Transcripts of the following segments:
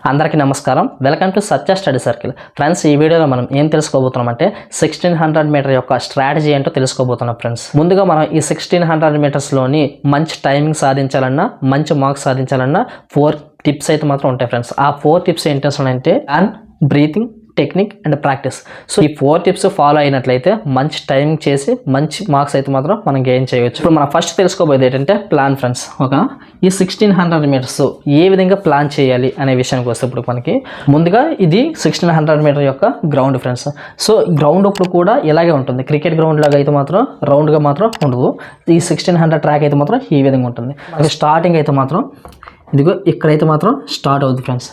అందరికీ నమస్కారం. Welcome to Satya study circle. Friends, ఈ వీడియోలో మనం ఏం తెలుసుకోబోతున్నాం అంటే 1600 మీటర్ యొక్క స్ట్రాటజీ ఏంటో తెలుసుకోబోతున్నాం. ఫ్రెండ్స్, ముందుగా మనం ఈ 1600 మీటర్స్లోని మంచి టైమింగ్ సాధించాలన్నా, మంచి మార్క్స్ సాధించాలన్నా 4 టిప్స్ అయితే మాత్రం ఉంటాయి. ఫ్రెండ్స్, ఆ 4 టిప్స్ ఏంటంటే breathing, technique and practice. So ఈ 4 టిప్స్ ఫాలో అయినట్లయితే మంచి టైమింగ్ చేసి మంచి మార్క్స్ అయితే మాత్రం మనం గెయిన్ చేయవచ్చు. ఇప్పుడు మనం ఫస్ట్ తెలుసుకోబోయేది ఏంటంటే ప్లాన్. ఫ్రెండ్స్, ఈ 1600 మీటర్స్ ఏ విధంగా ప్లాన్ చేయాలి అనే విషయానికి వస్తే ఇప్పుడు మనకి ముందుగా ఇది 1600 మీటర్ యొక్క గ్రౌండ్. ఫ్రెండ్స్, సో గ్రౌండ్ ఇప్పుడు కూడా ఇలాగే ఉంటుంది. క్రికెట్ గ్రౌండ్ లాగా అయితే మాత్రం రౌండ్గా మాత్రం ఉండదు. ఈ 1600 ట్రాక్ అయితే మాత్రం ఈ విధంగా ఉంటుంది. స్టార్టింగ్ అయితే మాత్రం ఇదిగో ఇక్కడైతే మాత్రం స్టార్ట్ అవుతుంది. ఫ్రెండ్స్,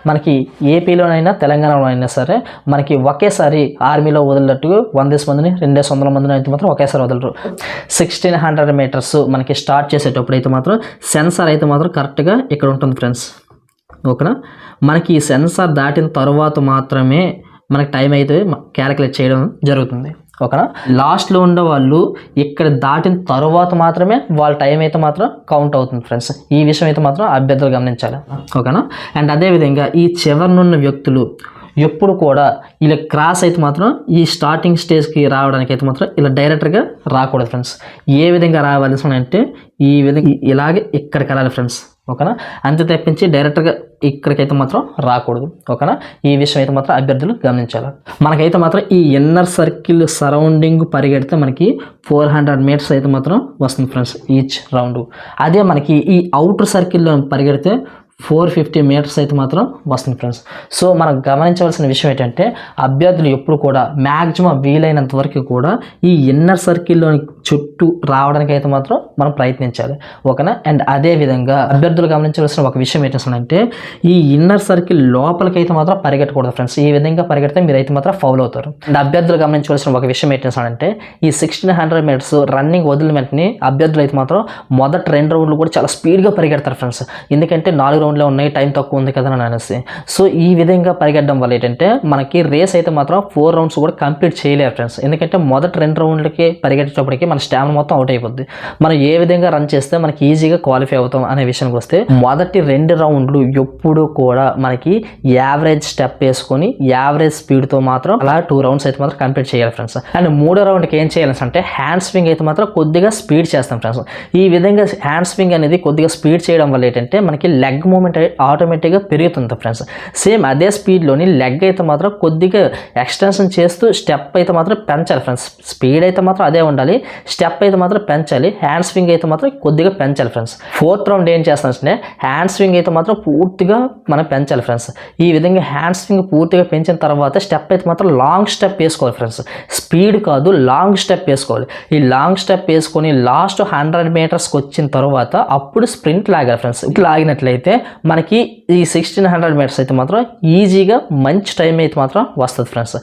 మనకి ఏపీలోనైనా తెలంగాణలో అయినా సరే మనకి ఒకేసారి ఆర్మీలో వదిలినట్టు 100 మందిని 200 మందిని అయితే మాత్రం ఒకేసారి వదలరు. 1600 మీటర్స్ మనకి స్టార్ట్ చేసేటప్పుడు అయితే మాత్రం సెన్సార్ అయితే మాత్రం కరెక్ట్గా ఇక్కడ ఉంటుంది. ఫ్రెండ్స్, మనకి ఈ సెన్సార్ దాటిన తర్వాత మాత్రమే మనకి టైం అయితే క్యాలిక్యులేట్ చేయడం జరుగుతుంది. లాస్ట్లో ఉండే వాళ్ళు ఇక్కడ దాటిన తర్వాత మాత్రమే వాళ్ళ టైం అయితే మాత్రం కౌంట్ అవుతుంది. ఫ్రెండ్స్, ఈ విషయం అయితే మాత్రం అభ్యర్థులు గమనించాలి. అండ్ అదేవిధంగా ఈ చివరినున్న వ్యక్తులు ఎప్పుడు కూడా ఇలా క్రాస్ అయితే మాత్రం ఈ స్టార్టింగ్ స్టేజ్కి రావడానికి అయితే మాత్రం ఇలా డైరెక్ట్గా రాకూడదు. ఫ్రెండ్స్, ఏ విధంగా రావాల్సి అంటే ఈ విధంగా ఇలాగే ఇక్కడికి వెళ్ళాలి. ఫ్రెండ్స్, అంతే తప్పించి డైరెక్ట్గా ఇక్కడికైతే మాత్రం రాకూడదు. ఈ విషయం అయితే మాత్రం అభ్యర్థులు గమనించాలి. మనకైతే మాత్రం ఈ ఇన్నర్ సర్కిల్ సరౌండింగ్ పరిగెడితే మనకి 400 మీటర్స్ అయితే మాత్రం వస్తుంది. Friends, each round. అదే మనకి ఈ అవుటర్ సర్కిల్లో పరిగెడితే 450 మీటర్స్ అయితే మాత్రం వస్తుంది. ఫ్రెండ్స్, సో మనం గమనించవలసిన విషయం ఏంటంటే అభ్యర్థులు ఎప్పుడు కూడా మ్యాక్సిమం వీలైనంత వరకు కూడా ఈ ఇన్నర్ సర్కిల్లోని చుట్టూ రావడానికి అయితే మాత్రం మనం ప్రయత్నించాలి. అండ్ అదేవిధంగా అభ్యర్థులు గమనించవలసిన ఒక విషయం ఏంటంటే ఈ ఇన్నర్ సర్కిల్ లోపలికి అయితే మాత్రం పరిగెట్టకూడదు. ఫ్రెండ్స్, ఈ విధంగా పరిగెడితే మీరు అయితే మాత్రం ఫౌల్ అవుతారు. అండ్ అభ్యర్థులు గమనించవలసిన ఒక విషయం ఏంటంటే ఈ 1600 మీటర్స్ రన్నింగ్ వదిలిన వెంటనే అభ్యర్థులు అయితే మాత్రం మొదటి 2 రౌండ్లు కూడా చాలా స్పీడ్గా పరిగెడతారు. ఫ్రెండ్స్, ఎందుకంటే 4 రౌండ్లో ఉన్నాయి, టైం తక్కువ ఉంది కదా అని అనేసి. సో ఈ విధంగా పరిగెట్టడం వల్ల ఏంటంటే మనకి రేస్ అయితే మాత్రం 4 రౌండ్స్ కూడా కంప్లీట్ చేయలేరు. ఫ్రెండ్స్, ఎందుకంటే మొదటి 2 రౌండ్లకి పరిగెట్టేటప్పటికి మన స్టామినా మొత్తం అవుట్ అయిపోద్ది. మనం ఏ విధంగా రన్ చేస్తే మనకి ఈజీగా క్వాలిఫై అవుతాం అనే విషయానికి వస్తే మొదటి 2 రౌండ్లు ఎప్పుడు కూడా మనకి యావరేజ్ స్టెప్ వేసుకొని యావరేజ్ స్పీడ్తో మాత్రం అలా 2 రౌండ్స్ అయితే మాత్రం కంప్లీట్ చేయాలి. ఫ్రెండ్స్, అండ్ 3వ రౌండ్కి ఏం చేయాలి అంటే హ్యాండ్ స్వింగ్ అయితే మాత్రం కొద్దిగా స్పీడ్ చేస్తాం. ఫ్రెండ్స్, ఈ విధంగా హ్యాండ్ స్వింగ్ అనేది కొద్దిగా స్పీడ్ చేయడం వల్ల ఏంటంటే మనకి లెగ్ మూమెంట్ ఆటోమేటిక్గా పెరుగుతుంది. ఫ్రెండ్స్, సేమ్ అదే స్పీడ్లోని లెగ్ అయితే మాత్రం కొద్దిగా ఎక్స్టెన్షన్ చేస్తూ స్టెప్ అయితే మాత్రం పెంచాలి. ఫ్రెండ్స్, స్పీడ్ అయితే మాత్రం అదే ఉండాలి, స్టెప్ అయితే మాత్రం పెంచాలి, హ్యాండ్ స్వింగ్ అయితే మాత్రం కొద్దిగా పెంచాలి. ఫ్రెండ్స్, 4th రౌండ్ ఏం చేస్తానంటే హ్యాండ్ స్వింగ్ అయితే మాత్రం పూర్తిగా మనం పెంచాలి. ఫ్రెండ్స్, ఈ విధంగా హ్యాండ్ స్వింగ్ పూర్తిగా పెంచిన తర్వాత స్టెప్ అయితే మాత్రం లాంగ్ స్టెప్ వేసుకోవాలి. ఫ్రెండ్స్, స్పీడ్ కాదు, లాంగ్ స్టెప్ వేసుకోవాలి. ఈ లాంగ్ స్టెప్ వేసుకొని లాస్ట్ 100 మీటర్స్కి వచ్చిన తర్వాత అప్పుడు స్ప్రింట్ లాగాలి. ఫ్రెండ్స్, ఇట్లా లాగినట్లయితే మనకి ఈ 1600 మీటర్స్ అయితే మాత్రం ఈజీగా మంచి టైం అయితే మాత్రం వస్తుంది. ఫ్రెండ్స్,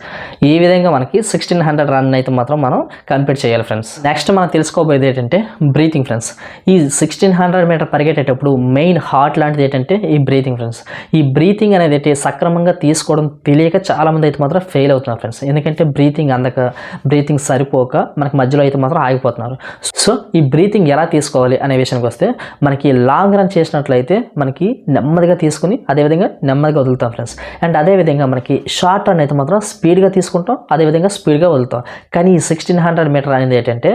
ఈ విధంగా మనకి 1600 రన్ అయితే మాత్రం మనం కంప్లీట్ చేయాలి. ఫ్రెండ్స్, నెక్స్ట్ మనం తెలుసుకోబోయేది ఏంటంటే బ్రీతింగ్. ఫ్రెండ్స్, ఈ 1600 మీటర్ పరిగెట్టేటప్పుడు మెయిన్ హార్ట్ లాంటిది ఏంటంటే ఈ బ్రీతింగ్. ఫ్రెండ్స్, ఈ బ్రీతింగ్ అనేది ఏంటి సక్రమంగా తీసుకోవడం తెలియక చాలామంది అయితే మాత్రం ఫెయిల్ అవుతున్నారు. ఫ్రెండ్స్, ఎందుకంటే బ్రీతింగ్ అందక, బ్రీతింగ్ సరిపోక మనకి మధ్యలో అయితే మాత్రం ఆగిపోతున్నారు. సో ఈ బ్రీతింగ్ ఎలా తీసుకోవాలి అనే విషయానికి వస్తే మనకి లాంగ్ రన్ చేసినట్లయితే మనకి నెమ్మదిగా తీసుకుని అదేవిధంగా నెమ్మదిగా వదులుతాం. ఫ్రెండ్స్, అండ్ అదేవిధంగా మనకి షార్ట్ రన్ అయితే మాత్రం స్పీడ్గా తీసుకుంటాం, అదేవిధంగా స్పీడ్గా వదులుతాం. కానీ ఈ 1600 మీటర్ అనేది ఏంటంటే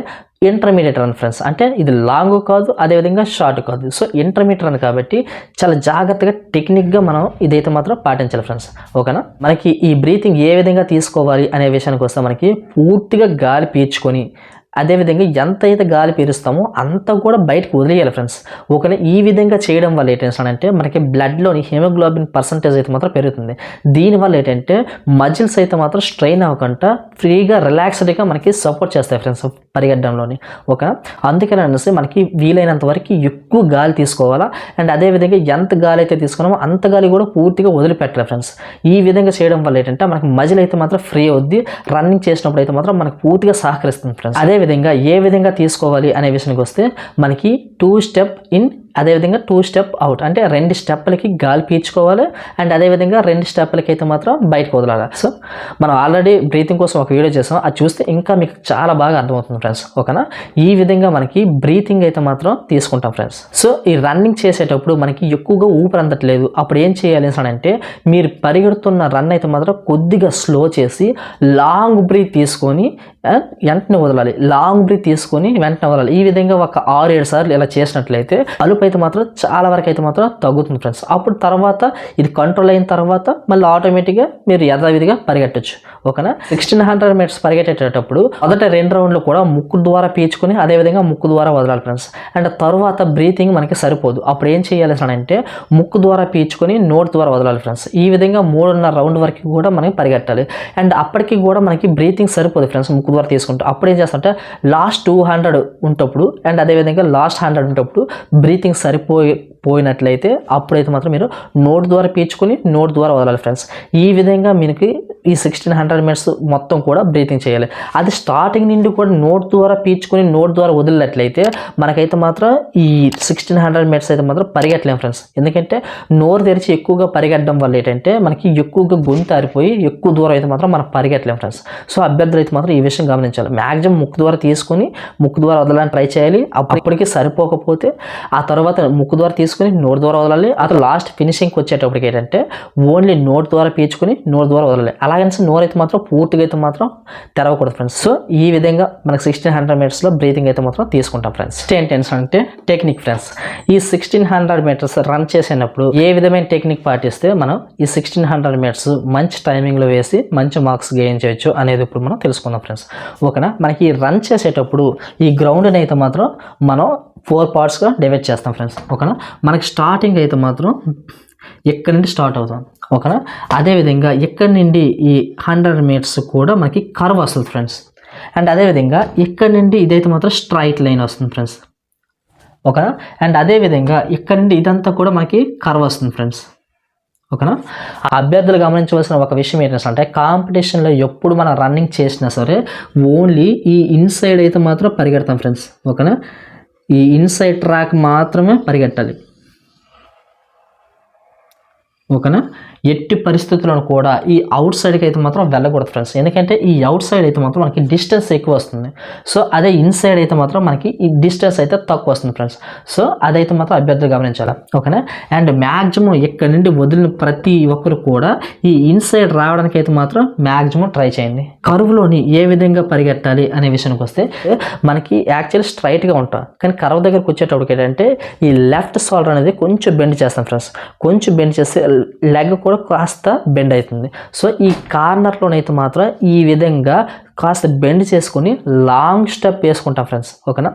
ఇంటర్మీడియట్ రన్. ఫ్రెండ్స్, అంటే ఇది లాంగ్ కాదు, అదేవిధంగా షార్ట్ కాదు. సో ఇంటర్మీడియట్ రన్ కాబట్టి చాలా జాగ్రత్తగా టెక్నిక్గా మనం ఇదైతే మాత్రం పాటించాలి. ఫ్రెండ్స్, మనకి ఈ బ్రీతింగ్ ఏ విధంగా తీసుకోవాలి అనే విషయానికి వస్తే మనకి పూర్తిగా గాలి పీల్చుకొని అదేవిధంగా ఎంత అయితే గాలి పీలుస్తామో అంత కూడా బయటకు వదిలేయాలి. ఫ్రెండ్స్, ఈ విధంగా చేయడం వల్ల ఏంటంటే మనకి బ్లడ్లోని హిమోగ్లోబిన్ పర్సంటేజ్ అయితే మాత్రం పెరుగుతుంది. దీనివల్ల ఏంటంటే మజిల్స్ అయితే మాత్రం స్ట్రెయిన్ అవ్వకుండా ఫ్రీగా రిలాక్స్డ్గా మనకి సపోర్ట్ చేస్తాయి. ఫ్రెండ్స్, పరిగెట్టడంలోని అందుకని అనేసి మనకి వీలైనంత వరకు ఎక్కువ గాలి తీసుకోవాలా. అండ్ అదేవిధంగా ఎంత గాలి అయితే తీసుకున్నామో అంత గాలి కూడా పూర్తిగా వదిలిపెట్టాలి. ఫ్రెండ్స్, ఈ విధంగా చేయడం వల్ల ఏంటంటే మనకి మజిల్ అయితే మాత్రం ఫ్రీ అవుద్ది, రన్నింగ్ చేసినప్పుడు అయితే మాత్రం మనకి పూర్తిగా సహకరిస్తుంది. ఫ్రెండ్స్, అదేవిధంగా ఏ విధంగా తీసుకోవాలి అనే విషయానికి వస్తే మనకి 2 స్టెప్ ఇన్ అదేవిధంగా 2 స్టెప్ అవుట్, అంటే 2 స్టెప్లకి గాలి పీల్చుకోవాలి అండ్ అదేవిధంగా 2 స్టెప్లకి అయితే మాత్రం బయటకు వదలాలి. సో మనం ఆల్రెడీ బ్రీతింగ్ కోసం ఒక వీడియో చేసాం, అది చూస్తే ఇంకా మీకు చాలా బాగా అర్థమవుతుంది ఫ్రెండ్స్. ఓకేనా, ఈ విధంగా మనకి బ్రీతింగ్ అయితే మాత్రం తీసుకుంటాం ఫ్రెండ్స్. సో ఈ రన్నింగ్ చేసేటప్పుడు మనకి ఎక్కువగా ఊపిరి అందట్లేదు, అప్పుడు ఏం చేయాలి అంటే మీరు పరిగెడుతున్న రన్ అయితే మాత్రం కొద్దిగా స్లో చేసి లాంగ్ బ్రీత్ తీసుకొని వెంటనే వదలాలి, లాంగ్ బ్రీత్ తీసుకొని వెంటనే వదలాలి. ఈ విధంగా ఒక 6-7 సార్లు ఇలా చేసినట్లయితే అలుపు అయితే మాత్రం చాలా వరకు అయితే మాత్రం తగ్గుతుంది ఫ్రెండ్స్. అప్పుడు తర్వాత ఇది కంట్రోల్ అయిన తర్వాత మళ్ళీ ఆటోమేటిక్గా మీరు యథావిధిగా పరిగెట్టచ్చు. ఓకేనా, 1600 మీటర్స్ పరిగెట్టేటప్పుడు మొదట 2 రౌండ్లు కూడా ముక్కు ద్వారా పీల్చుకొని అదేవిధంగా ముక్కు ద్వారా వదలాలి ఫ్రెండ్స్. అండ్ తర్వాత బ్రీతింగ్ మనకి సరిపోదు, అప్పుడు ఏం చేయాలి అంటే ముక్కు ద్వారా పీల్చుకొని నోటి ద్వారా వదలాలి ఫ్రెండ్స్. ఈ విధంగా 3.5 రౌండ్ వరకు కూడా మనకి పరిగెట్టాలి. అండ్ అప్పటికి కూడా మనకి బ్రీతింగ్ సరిపోదు ఫ్రెండ్స్ ముక్కు ద్వారా తీసుకుంటాం. అప్పుడు ఏం చేస్తామంటే లాస్ట్ 200 ఉంటప్పుడు అండ్ అదేవిధంగా లాస్ట్ 100 ఉంటప్పుడు బ్రీతింగ్ పోయినట్లయితే అప్పుడైతే మాత్రం మీరు నోటి ద్వారా పీల్చుకొని నోటి ద్వారా వదలాలి ఫ్రెండ్స్. ఈ విధంగా మీకు ఈ 1600 మీటర్స్ మొత్తం కూడా బ్రీతింగ్ చేయాలి. అది స్టార్టింగ్ నుండి కూడా నోటి ద్వారా పీల్చుకొని నోటి ద్వారా వదిలినట్లయితే మనకైతే మాత్రం ఈ 1600 మీటర్స్ అయితే మాత్రం పరిగెట్టలేము ఫ్రెండ్స్. ఎందుకంటే నోరు తెరిచి ఎక్కువగా పరిగెట్టడం వల్ల ఏంటంటే మనకి ఎక్కువగా గొంతు ఆరిపోయి ఎక్కువ దూరం అయితే మాత్రం మనం పరిగెట్టలేము ఫ్రెండ్స్. సో అభ్యర్థులు అయితే మాత్రం ఈ విషయం గమనించాలి. మ్యాక్సిమం ముక్కు ద్వారా తీసుకొని ముక్కు ద్వారా వదలాలని ట్రై చేయాలి. అప్పటికి సరిపోకపోతే ఆ తర్వాత ముక్కు ద్వారా తీసుకొని నోటి ద్వారా వదలాలి. అతను లాస్ట్ ఫినిషింగ్కి వచ్చేటప్పటికి ఏంటంటే ఓన్లీ నోటి ద్వారా పీల్చుకొని నోటి ద్వారా వదలాలి. అలాగని నోరు అయితే మాత్రం పూర్తిగా అయితే మాత్రం తెరవకూడదు ఫ్రెండ్స్. సో ఈ విధంగా మనకు 1600 మీటర్స్లో బ్రీతింగ్ అయితే మాత్రం తీసుకుంటాం ఫ్రెండ్స్. ఏంటెన్స్ అంటే టెక్నిక్ ఫ్రెండ్స్. ఈ 1600 మీటర్స్ రన్ చేసేటప్పుడు ఏ విధమైన టెక్నిక్ పాటిస్తే మనం ఈ 1600 మీటర్స్ మంచి టైమింగ్లో వేసి మంచి మార్క్స్ గెయిన్ చేయొచ్చు అనేది ఇప్పుడు మనం తెలుసుకుందాం ఫ్రెండ్స్. ఓకేనా, మనకి రన్ చేసేటప్పుడు ఈ గ్రౌండ్ని అయితే మాత్రం మనం 4 పార్ట్స్గా డివైడ్ చేస్తాం ఫ్రెండ్స్. ఓకేనా, మనకి స్టార్టింగ్ అయితే మాత్రం ఎక్కడి నుండి స్టార్ట్ అవుతాం. ఓకేనా, అదేవిధంగా ఎక్కడి నుండి ఈ 100 మీటర్స్ కూడా మనకి కర్వ్ వస్తుంది ఫ్రెండ్స్. అండ్ అదేవిధంగా ఇక్కడ నుండి ఇదైతే మాత్రం స్ట్రైట్ లైన్ వస్తుంది ఫ్రెండ్స్. ఓకేనా, అండ్ అదేవిధంగా ఇక్కడ నుండి ఇదంతా కూడా మనకి కర్వ్ వస్తుంది ఫ్రెండ్స్. ఓకేనా, అభ్యర్థులు గమనించవలసిన ఒక విషయం ఏంటంటే కాంపిటీషన్లో ఎప్పుడు మనం రన్నింగ్ చేసినా సరే ఓన్లీ ఈ ఇన్సైడ్ అయితే మాత్రం పరిగెడతాం ఫ్రెండ్స్. ఓకేనా, ఈ ఇన్సైడ్ ట్రాక్ మాత్రమే పరిగెట్టాలి. ఓకేనా, ఎట్టి పరిస్థితులను కూడా ఈ అవుట్ సైడ్కి అయితే మాత్రం వెళ్ళకూడదు ఫ్రెండ్స్. ఎందుకంటే ఈ అవుట్ సైడ్ అయితే మాత్రం మనకి డిస్టెన్స్ ఎక్కువ వస్తుంది. సో అదే ఇన్సైడ్ అయితే మాత్రం మనకి ఈ డిస్టెన్స్ అయితే తక్కువ వస్తుంది ఫ్రెండ్స్. సో అదైతే మాత్రం అభ్యర్థులు గమనించాలి. ఓకేనా, అండ్ మ్యాక్సిమం ఇక్కడ నుండి వదిలిన ప్రతి ఒక్కరు కూడా ఈ ఇన్సైడ్ రావడానికి అయితే మాత్రం మ్యాక్సిమం ట్రై చేయండి. కర్వ్లోని ఏ విధంగా పరిగెట్టాలి అనే విషయానికి వస్తే మనకి యాక్చువల్లీ స్ట్రైట్గా ఉంటాం, కానీ కర్వ్ దగ్గరకు వచ్చేటప్పటికి ఏంటంటే ఈ లెఫ్ట్ షోల్డర్ అనేది కొంచెం బెండ్ చేస్తాం ఫ్రెండ్స్. కొంచెం బెండ్ చేస్తే లెగ్ కూడా కాస్త బెండ్ అవుతుంది. సో ఈ కార్నర్లోనైతే మాత్రం ఈ విధంగా కాస్త బెండ్ చేసుకొని లాంగ్ స్టెప్ వేసుకుంటాం ఫ్రెండ్స్. ఓకేనా,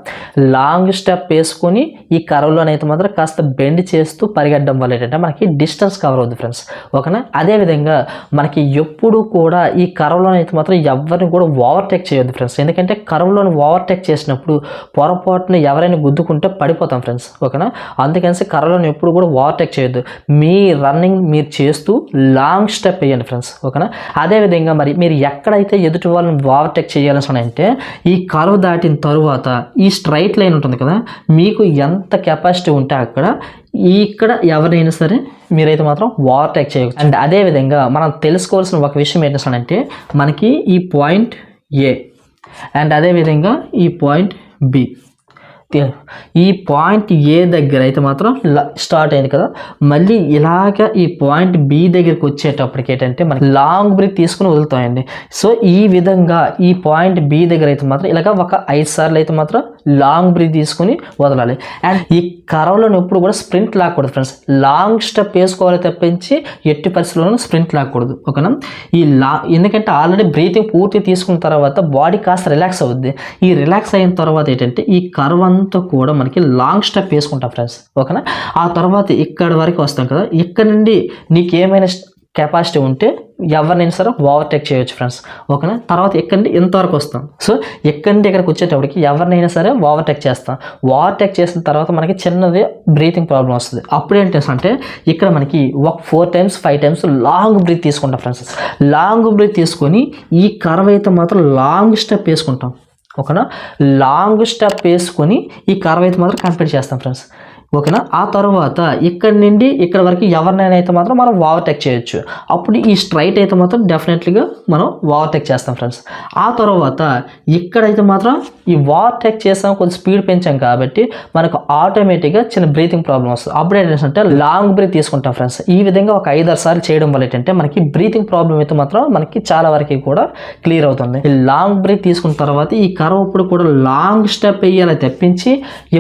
లాంగ్ స్టెప్ వేసుకొని ఈ కర్వ్లోనైతే మాత్రం కాస్త బెండ్ చేస్తూ పరిగెట్టడం వల్ల ఏంటంటే మనకి డిస్టెన్స్ కవర్ అవుతుంది ఫ్రెండ్స్. ఓకేనా, అదేవిధంగా మనకి ఎప్పుడు కూడా ఈ కర్వ్లోనైతే మాత్రం ఎవరిని కూడా ఓవర్టేక్ చేయొద్దు ఫ్రెండ్స్. ఎందుకంటే కర్వ్లోని ఓవర్టేక్ చేసినప్పుడు పొరపాటున ఎవరైనా గుద్దుకుంటే పడిపోతాం ఫ్రెండ్స్. ఓకేనా, అందుకని కర్వ్లోని ఎప్పుడు కూడా ఓవర్టేక్ చేయొద్దు. మీ రన్నింగ్ మీరు చేస్తూ లాంగ్ స్టెప్ వేయండి ఫ్రెండ్స్. ఓకేనా, అదేవిధంగా మరి మీరు ఎక్కడైతే ఎదుటి వాళ్ళని ఓవర్టేక్ చేయాల్సి అంటే ఈ కర్వ్ దాటిన తరువాత ఈ స్ట్రైట్ లైన్ ఉంటుంది కదా, మీకు ఎంత కెపాసిటీ ఉంటే అక్కడ ఇక్కడ ఎవరైనా సరే మీరైతే మాత్రం ఓవర్టేక్ చేయవచ్చు. అండ్ అదేవిధంగా మనం తెలుసుకోవాల్సిన ఒక విషయం ఏంటంటే మనకి ఈ పాయింట్ ఏ అండ్ అదేవిధంగా ఈ పాయింట్ బి, ఈ పాయింట్ ఏ దగ్గర అయితే మాత్రం స్టార్ట్ అయింది కదా, మళ్ళీ ఇలాగ ఈ పాయింట్ బి దగ్గరికి వచ్చేటప్పటికి ఏంటంటే మనకి లాంగ్ బ్రీత్ తీసుకుని వదులుతాయండి. సో ఈ విధంగా ఈ పాయింట్ బి దగ్గర అయితే మాత్రం ఇలాగ ఒక 5 సార్లు అయితే మాత్రం లాంగ్ బ్రీత్ తీసుకుని వదలాలి. అండ్ ఈ కర్వ్లోని ఎప్పుడు కూడా స్ప్రింట్ లాక్కూడదు ఫ్రెండ్స్. లాంగ్ స్టెప్ వేసుకోవాలి తప్పించి ఎట్టి పరిస్థితుల్లోనూ స్ప్రింట్ లాక్కూడదు. ఓకేనా, ఎందుకంటే ఆల్రెడీ బ్రీతింగ్ పూర్తి తీసుకున్న తర్వాత బాడీ కాస్త రిలాక్స్ అవుద్ది. ఈ రిలాక్స్ అయిన తర్వాత ఏంటంటే ఈ కర్వ్ అంతా కూడా మనకి లాంగ్ స్టెప్ వేసుకుంటాం ఫ్రెండ్స్. ఓకేనా, ఆ తర్వాత ఇక్కడ వరకు వస్తాం కదా, ఇక్కడ నుండి నీకు ఏమైనా కెపాసిటీ ఉంటే ఎవరినైనా సరే ఓవర్టేక్ చేయొచ్చు ఫ్రెండ్స్. ఓకేనా, తర్వాత ఎక్కడి నుండి ఎంతవరకు వస్తాం. సో ఎక్కడి నుండి ఇక్కడికి వచ్చేటప్పటికి ఎవరినైనా సరే ఓవర్టేక్ చేస్తాం. ఓవర్టేక్ చేసిన తర్వాత మనకి చిన్నది బ్రీతింగ్ ప్రాబ్లం వస్తుంది. అప్పుడు ఏంటంటే ఇక్కడ మనకి ఒక 4 times 5 times లాంగ్ బ్రీత్ తీసుకుంటాం ఫ్రెండ్స్. లాంగ్ బ్రీత్ తీసుకొని ఈ కర్వ్ అయితే మాత్రం లాంగ్ స్టెప్ వేసుకుంటాం. ఓకేనా, లాంగ్ స్టెప్ వేసుకొని ఈ కర్వ్ అయితే మాత్రం కంప్లీట్ చేస్తాం ఫ్రెండ్స్. ఓకేనా. ఆ తర్వాత ఇక్కడ నుండి ఇక్కడ వరకు ఎవరినైనా అయితే మాత్రం మనం ఓవర్టేక్ చేయొచ్చు. అప్పుడు ఈ స్ట్రైట్ అయితే మాత్రం డెఫినెట్లీగా మనం ఓవర్టేక్ చేస్తాం ఫ్రెండ్స్. ఆ తర్వాత ఇక్కడైతే మాత్రం ఈ ఓవర్టేక్ చేసాం, కొంచెం స్పీడ్ పెంచాం కాబట్టి మనకు ఆటోమేటిక్గా చిన్న బ్రీతింగ్ ప్రాబ్లమ్ వస్తుంది. అప్పుడు ఏంటంటే లాంగ్ బ్రీత్ తీసుకుంటాం ఫ్రెండ్స్. ఈ విధంగా ఒక 5-6 సార్లు చేయడం వల్ల ఏంటంటే మనకి బ్రీతింగ్ ప్రాబ్లమ్ అయితే మాత్రం మనకి చాలా వరకు కూడా క్లియర్ అవుతుంది. ఈ లాంగ్ బ్రీత్ తీసుకున్న తర్వాత ఈ కర్వ్ ఇప్పుడు కూడా లాంగ్ స్టెప్ వేయాలి తప్పించి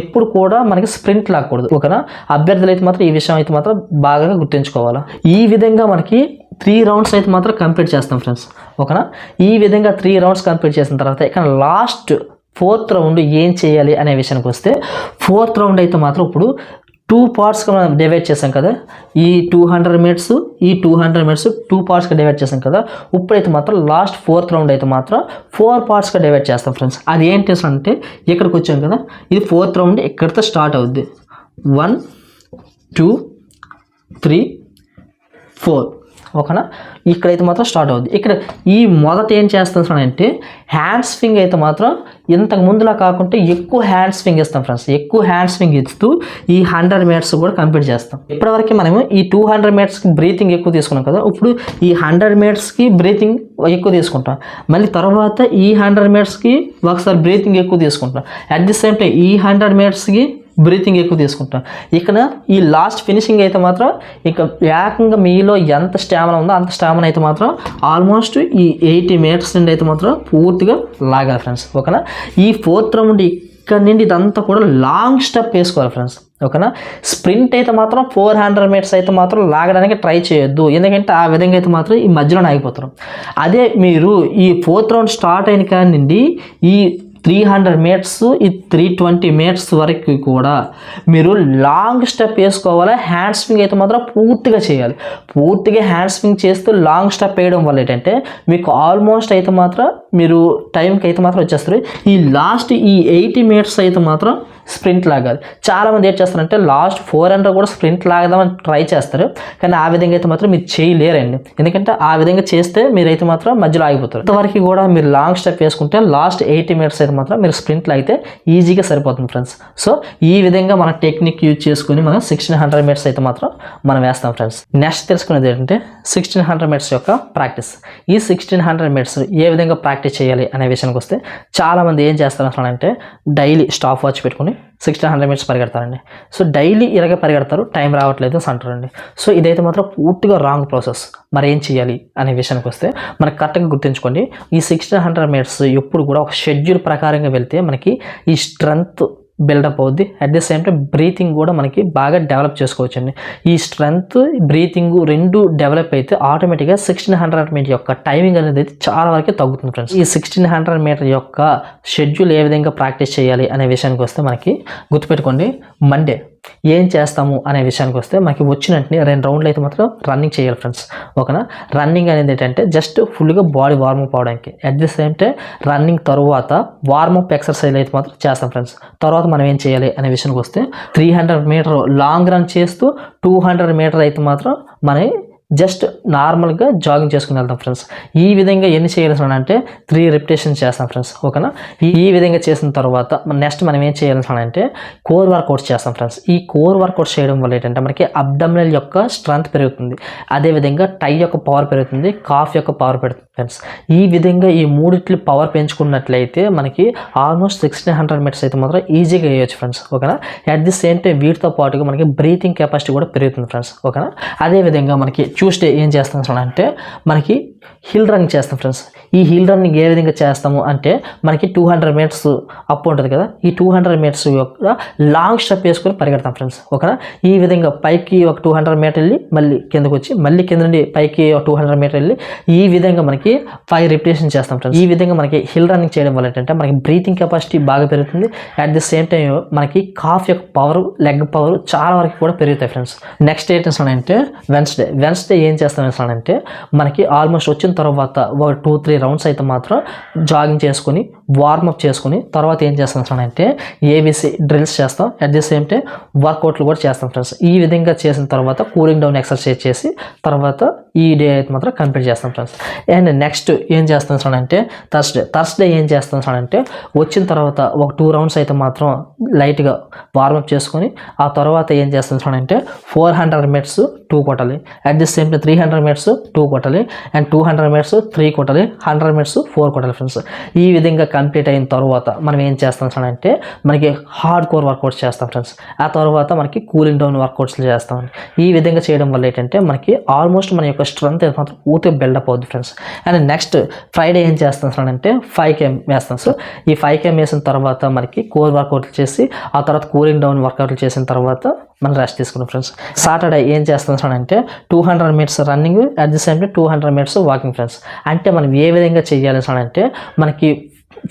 ఎప్పుడు కూడా మనకి స్ప్రింట్ లాక్కూడదు. ఓకేనా. అభ్యర్థులు అయితే మాత్రం ఈ విషయం అయితే మాత్రం బాగా గుర్తుంచుకోవాలి. ఈ విధంగా మనకి 3 రౌండ్స్ అయితే మాత్రం కంప్లీట్ చేస్తాం ఫ్రెండ్స్. ఓకేనా. ఈ విధంగా 3 రౌండ్స్ కంప్లీట్ చేసిన తర్వాత ఇక్కడ లాస్ట్ 4th రౌండ్ ఏం చేయాలి అనే విషయానికి వస్తే 4th రౌండ్ అయితే మాత్రం ఇప్పుడు 2 పార్ట్స్గా మనం డివైడ్ చేసాం కదా. ఈ 200 మీటర్స్ ఈ 200 మీటర్స్ 2 పార్ట్స్గా డివైడ్ చేసాం కదా. ఇప్పుడైతే మాత్రం లాస్ట్ 4th రౌండ్ అయితే మాత్రం 4 పార్ట్స్గా డివైడ్ చేస్తాం ఫ్రెండ్స్. అది ఏంటి అంటే ఇక్కడికి వచ్చాం కదా, ఇది 4th రౌండ్ ఇక్కడితో స్టార్ట్ అవుద్ది. 1 2 3 4 ఓకేనా. ఇక్కడైతే మాత్రం స్టార్ట్ అవుద్ది. ఇక్కడ ఈ మొదట ఏం చేస్తానంటే హ్యాండ్ స్వింగ్ అయితే మాత్రం ఇంతకు ముందులా కాకుండా ఎక్కువ హ్యాండ్ స్వింగ్ ఇస్తాం ఫ్రెండ్స్. ఎక్కువ హ్యాండ్ స్వింగ్ ఇస్తూ ఈ 100 మీటర్స్ కూడా కంప్లీట్ చేస్తాం. ఇప్పటివరకు మనము ఈ 200 మీటర్స్కి బ్రీతింగ్ ఎక్కువ తీసుకున్నాం కదా. ఇప్పుడు ఈ 100 మీటర్స్కి బ్రీతింగ్ ఎక్కువ తీసుకుంటాం. మళ్ళీ తర్వాత ఈ 100 మీటర్స్కి ఒకసారి బ్రీతింగ్ ఎక్కువ తీసుకుంటాం. అట్ ది సేమ్ టైం ఈ 100 మీటర్స్కి బ్రీతింగ్ ఎక్కువ తీసుకుంటాం. ఇక్కడ ఈ లాస్ట్ ఫినిషింగ్ అయితే మాత్రం ఇక ఏకంగా మీలో ఎంత స్టామినా ఉందో అంత స్టామినా అయితే మాత్రం ఆల్మోస్ట్ ఈ 80 మీటర్స్ నుండి అయితే మాత్రం పూర్తిగా లాగాలి ఫ్రెండ్స్. ఓకేనా. ఈ 4th రౌండ్ ఇక్కడ నుండి ఇదంతా కూడా లాంగ్ స్టెప్ వేసుకోవాలి ఫ్రెండ్స్. ఓకేనా. స్ప్రింట్ అయితే మాత్రం 400 మీటర్స్ అయితే మాత్రం లాగడానికి ట్రై చేయొద్దు. ఎందుకంటే ఆ విధంగా అయితే మాత్రం ఈ మధ్యలో ఆగిపోతారు. అదే మీరు ఈ 4th రౌండ్ స్టార్ట్ అయిన కాడి నుండి ఈ 300 మీటర్స్ ఈ 320 మీటర్స్ వరకు కూడా మీరు లాంగ్ స్టెప్ వేసుకోవాలి. హ్యాండ్ స్వింగ్ అయితే మాత్రం పూర్తిగా చేయాలి. పూర్తిగా హ్యాండ్ స్వింగ్ చేస్తూ లాంగ్ స్టెప్ వేయడం వల్ల ఏంటంటే మీకు ఆల్మోస్ట్ అయితే మాత్రం మీరు టైంకి అయితే మాత్రం వచ్చేస్తారు. ఈ లాస్ట్ ఈ 80 మీటర్స్ అయితే మాత్రం స్ప్రింట్ లాగాలి. చాలామంది ఏం చేస్తారంటే లాస్ట్ 400 కూడా స్ప్రింట్ లాగదామని ట్రై చేస్తారు. కానీ ఆ విధంగా అయితే మాత్రం మీరు చేయలేరండి. ఎందుకంటే ఆ విధంగా చేస్తే మీరైతే మాత్రం మధ్యలో ఆగిపోతారు. ఇంతవరకు కూడా మీరు లాంగ్ స్టెప్ వేసుకుంటే లాస్ట్ 80 మీటర్స్ అయితే మాత్రం మీరు స్ప్రింట్లో అయితే ఈజీగా సరిపోతుంది ఫ్రెండ్స్. సో ఈ విధంగా మన టెక్నిక్ యూజ్ చేసుకుని మనం 1600 మీటర్స్ అయితే మాత్రం మనం వేస్తాం ఫ్రెండ్స్. నెక్స్ట్ తెలుసుకునేది ఏంటంటే 1600 మీటర్స్ యొక్క ప్రాక్టీస్. ఈ 1600 మీటర్స్ ఏ విధంగా ప్రాక్టీస్ చేయాలి అనే విషయానికి వస్తే చాలామంది ఏం చేస్తారు అంటే డైలీ స్టాప్ వాచ్ పెట్టుకుని 1600 మీటర్స్ పరిగెడతారండి. సో డైలీ ఇలాగే పరిగెడతారు, టైం రావట్లేదు అంటారండి. సో ఇదైతే మాత్రం పూర్తిగా రాంగ్ ప్రాసెస్. మరి ఏం చేయాలి అనే విషయానికి వస్తే మనకు కరెక్ట్గా గుర్తుంచుకోండి. ఈ 1600 మీటర్స్ ఎప్పుడు కూడా ఒక షెడ్యూల్ ప్రకారంగా వెళ్తే మనకి ఈ స్ట్రెంగ్త్ బిల్డప్ అవుద్ది. At the same time breathing కూడా మనకి బాగా డెవలప్ చేసుకోవచ్చు అండి. ఈ స్ట్రెంగ్త్ బ్రీతింగ్ రెండు డెవలప్ అయితే ఆటోమేటిక్గా 1600 మీటర్ యొక్క టైమింగ్ అనేది అయితే చాలా వరకు తగ్గుతుంది ఫ్రెండ్స్. ఈ 1600 మీటర్ యొక్క షెడ్యూల్ ఏ విధంగా ప్రాక్టీస్ చేయాలి అనే విషయానికి వస్తే మనకి గుర్తుపెట్టుకోండి, మండే ఏం చేస్తాము అనే విషయానికి వస్తే మనకి వచ్చిన వెంటనే 2 రౌండ్లు అయితే మాత్రం రన్నింగ్ చేయాలి ఫ్రెండ్స్. ఓకేనా. రన్నింగ్ అనేది ఏంటంటే జస్ట్ ఫుల్గా బాడీ వార్మప్ అవడానికి. At the same time running తర్వాత వార్మప్ ఎక్సర్సైజ్ అయితే మాత్రం చేస్తాం ఫ్రెండ్స్. తర్వాత మనం ఏం చేయాలి అనే విషయానికి వస్తే 300 మీటర్ లాంగ్ రన్ చేస్తూ 200 మీటర్ అయితే మాత్రం మన జస్ట్ నార్మల్గా జాగింగ్ చేసుకుని వెళ్తాం ఫ్రెండ్స్. ఈ విధంగా ఎన్ని చేయాల్సిన అంటే 3 రిపిటేషన్స్ చేస్తాం ఫ్రెండ్స్. ఓకేనా. ఈ విధంగా చేసిన తర్వాత నెక్స్ట్ మనం ఏం చేయాల్సిన అంటే కోర్ వర్కౌట్స్ చేస్తాం ఫ్రెండ్స్. ఈ కోర్ వర్కౌట్స్ చేయడం వల్ల ఏంటంటే మనకి అబ్డామినల్ యొక్క స్ట్రెంగ్త్ పెరుగుతుంది. అదేవిధంగా టై యొక్క పవర్ పెరుగుతుంది, కాఫ్ యొక్క పవర్ పెరుగుతుంది ఫ్రెండ్స్. ఈ విధంగా ఈ మూడిట్లు పవర్ పెంచుకున్నట్లయితే మనకి ఆల్మోస్ట్ 1600 మీటర్స్ అయితే మాత్రం ఈజీగా వేయచ్చు ఫ్రెండ్స్. ఓకేనా. అట్ ది సేమ్ టైం వీటితో పాటుగా మనకి బ్రీతింగ్ కెపాసిటీ కూడా పెరుగుతుంది ఫ్రెండ్స్. ఓకేనా. అదేవిధంగా మనకి ట్యూస్డే ఏం చేస్తాం అంటే మనకి హిల్ రన్నింగ్ చేస్తాం ఫ్రెండ్స్. ఈ హిల్ రన్నింగ్ ఏ విధంగా చేస్తాము అంటే మనకి 200 మీటర్స్ అప్ ఉంటుంది కదా. ఈ 200 మీటర్స్ యొక్క లాంగ్ స్టెప్ వేసుకొని పరిగెడతాం ఫ్రెండ్స్. ఓకేనా. ఈ విధంగా పైకి ఒక 200 మీటర్ వెళ్ళి మళ్ళీ కిందకు వచ్చి మళ్ళీ కింద నుండి పైకి ఒక 200 మీటర్ వెళ్ళి ఈ విధంగా మనకి 5 రిపిటేషన్ చేస్తాం ఫ్రెండ్స్. ఈ విధంగా మనకి హిల్ రన్నింగ్ చేయడం వల్ల ఏంటంటే మనకి బ్రీతింగ్ కెపాసిటీ బాగా పెరుగుతుంది. అట్ ది సేమ్ టైం మనకి కాఫ్ యొక్క పవర్, లెగ్ పవర్ చాలా వరకు కూడా పెరుగుతాయి ఫ్రెండ్స్. నెక్స్ట్ ఏంటంటే వెన్స్డే ఏం చేస్తాం అంటే మనకి ఆల్మోస్ట్ వచ్చిన తర్వాత ఒక 2-3 రౌండ్స్ అయితే మాత్రం జాగింగ్ చేసుకొని వార్మప్ చేసుకుని తర్వాత ఏం చేస్తాం ఫ్రెండ్స్ అంటే ఏబీసీ డ్రిల్స్ చేస్తాం, అట్ ది సేమ్ టైం వర్కౌట్లు కూడా చేస్తాం ఫ్రెండ్స్. ఈ విధంగా చేసిన తర్వాత కూలింగ్ డౌన్ ఎక్సర్సైజ్ చేసి తర్వాత ఈ డే అయితే మాత్రం కంప్లీట్ చేస్తాం ఫ్రెండ్స్. అండ్ నెక్స్ట్ ఏం చేస్తాం సార్ అంటే థర్స్డే ఏం చేస్తాం సార్ అంటే వచ్చిన తర్వాత ఒక 2 రౌండ్స్ అయితే మాత్రం లైట్గా వార్మప్ చేసుకొని ఆ తర్వాత ఏం చేస్తాం సార్ అంటే 400 మినిట్స్ 2 కొట్టాలి, at the same time 300 minutes 2 కొట్టాలి, అండ్ 200 మినిట్స్ 3 కొట్టాలి, 100 మినిట్స్ 4 కొట్టాలి ఫ్రెండ్స్. ఈ విధంగా కంప్లీట్ అయిన తర్వాత మనం ఏం చేస్తాం సార్ అంటే మనకి హార్డ్ కోర్ వర్కౌట్స్ చేస్తాం ఫ్రెండ్స్. ఆ తర్వాత మనకి కూలింగ్ డౌన్ వర్కౌట్స్ చేస్తాం. ఈ విధంగా చేయడం వల్ల ఏంటంటే మనకి ఆల్మోస్ట్ మన యొక్క స్ట్రెంత్ అయితే మాత్రం పూర్తిగా బిల్డప్ అవుతుంది ఫ్రెండ్స్. అండ్ నెక్స్ట్ ఫ్రైడే ఏం చేస్తాం సార్ అంటే 5km వేస్తాం. సో ఈ 5km వేసిన తర్వాత మనకి కోర్ వర్కౌట్లు చేసి ఆ తర్వాత కూలింగ్ డౌన్ వర్కౌట్లు చేసిన తర్వాత మనం రెస్ట్ తీసుకున్నాం ఫ్రెండ్స్. సాటర్డే ఏం చేస్తాం సార్ అంటే 200 minutes running, at the same time 200 minutes walking friends. అంటే మనం ఏ విధంగా చేయాలి సార్ అంటే మనకి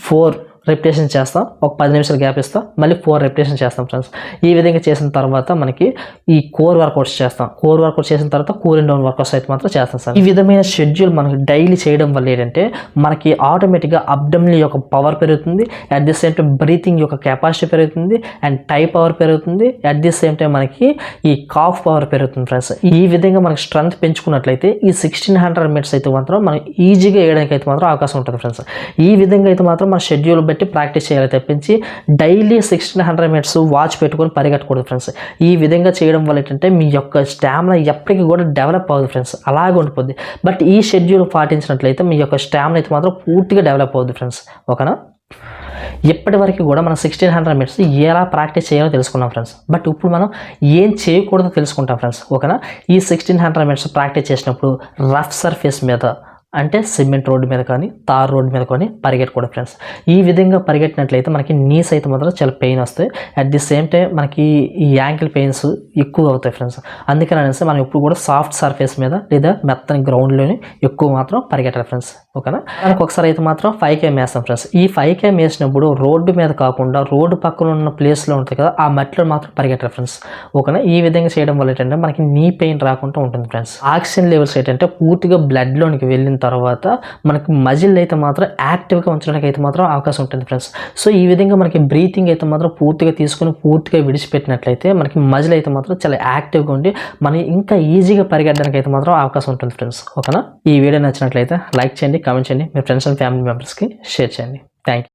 4 రెపిటేషన్ చేస్తాం, ఒక 10 నిమిషాలు గ్యాప్ ఇస్తాం, మళ్ళీ 4 రెపిటేషన్ చేస్తాం ఫ్రెండ్స్. ఈ విధంగా చేసిన తర్వాత మనకి ఈ కోర్ వర్కౌట్స్ చేస్తాం. కోర్ వర్కౌట్ చేసిన తర్వాత కూలింగ్ డౌన్ వర్కౌట్స్ అయితే మాత్రం చేస్తాం సార్. ఈ విధమైన షెడ్యూల్ మనకి డైలీ చేయడం వల్ల ఏంటంటే మనకి ఆటోమేటిక్గా అబ్డమినల్ యొక్క పవర్ పెరుగుతుంది, at the same time breathing యొక్క కెపాసిటీ పెరుగుతుంది, అండ్ టై పవర్ పెరుగుతుంది, అట్ ది సేమ్ టైం మనకి ఈ కాఫ్ పవర్ పెరుగుతుంది ఫ్రెండ్స్. ఈ విధంగా మనకి స్ట్రెంత్ పెంచుకున్నట్లయితే ఈ 1600 మినిట్స్ అయితే మాత్రం మనం ఈజీగా వేయడానికి అయితే మాత్రం అవకాశం ఉంటుంది ఫ్రెండ్స్. ఈ విధంగా అయితే మాత్రం మన షెడ్యూల్ బట్టి ప్రాక్టీస్ చేయాలి తప్పించి డైలీ 1600 మినిట్స్ వాచ్ పెట్టుకొని పరిగెట్టకూడదు ఫ్రెండ్స్. ఈ విధంగా చేయడం వల్ల ఏంటంటే మీ యొక్క స్టామినా ఎప్పటికీ కూడా డెవలప్ అవుతుంది ఫ్రెండ్స్, అలాగే ఉండిపోద్ది. బట్ ఈ షెడ్యూల్ పాటించినట్లయితే మీ యొక్క స్టామినా అయితే మాత్రం పూర్తిగా డెవలప్ అవుతుంది ఫ్రెండ్స్. ఓకేనా? ఇప్పటి వరకు కూడా మనం 1600 మినిట్స్ ఎలా ప్రాక్టీస్ చేయాలో తెలుసుకున్నాం ఫ్రెండ్స్. బట్ ఇప్పుడు మనం ఏం చేయకూడదో తెలుసుకుంటాం ఫ్రెండ్స్. ఓకేనా? ఈ 1600 మినిట్స్ ప్రాక్టీస్ చేసినప్పుడు రఫ్ సర్ఫేస్ మీద అంటే సిమెంట్ రోడ్డు మీద కానీ తార్ రోడ్డు మీద కానీ పరిగెట్టకూడదు ఫ్రెండ్స్. ఈ విధంగా పరిగెట్టినట్లయితే మనకి నీస్ అయితే మాత్రం చాలా పెయిన్ వస్తాయి, అట్ ది సేమ్ టైం మనకి ఈ యాంకిల్ పెయిన్స్ ఎక్కువ అవుతాయి ఫ్రెండ్స్. అందుకని అనేసి మనం ఇప్పుడు కూడా సాఫ్ట్ సర్ఫేస్ మీద లేదా మెత్తని గ్రౌండ్లోనే ఎక్కువ మాత్రం పరిగెట్టాలి ఫ్రెండ్స్. ఓకేనా? మనకు ఒకసారి అయితే మాత్రం 5km వేస్తాం ఫ్రెండ్స్. ఈ 5km వేసినప్పుడు రోడ్డు మీద కాకుండా రోడ్డు పక్కన ఉన్న ప్లేస్లో ఉంటుంది కదా ఆ మట్టిలో మాత్రం పరిగెట్టాలి ఫ్రెండ్స్. ఓకేనా? ఈ విధంగా చేయడం వల్ల ఏంటంటే మనకి నీ పెయిన్ రాకుండా ఉంటుంది ఫ్రెండ్స్. ఆక్సిజన్ లెవెల్స్ ఏంటంటే పూర్తిగా బ్లడ్లోనికి వెళ్ళిన తర్వాత మనకి మజిల్ అయితే మాత్రం యాక్టివ్గా ఉంచడానికి అయితే మాత్రం అవకాశం ఉంటుంది ఫ్రెండ్స్. సో ఈ విధంగా మనకి బ్రీతింగ్ అయితే మాత్రం పూర్తిగా తీసుకుని పూర్తిగా విడిచిపెట్టినట్లయితే మనకి మజిల్ అయితే మాత్రం చాలా యాక్టివ్గా ఉండి మనం ఇంకా ఈజీగా పరిగెట్టడానికి అయితే మాత్రం అవకాశం ఉంటుంది ఫ్రెండ్స్. ఓకేనా? ఈ వీడియో నచ్చినట్లయితే లైక్ చేయండి, కామెంట్ చేయండి, మీ ఫ్రెండ్స్ అండ్ ఫ్యామిలీ మెంబర్స్కి షేర్ చేయండి. Thank you.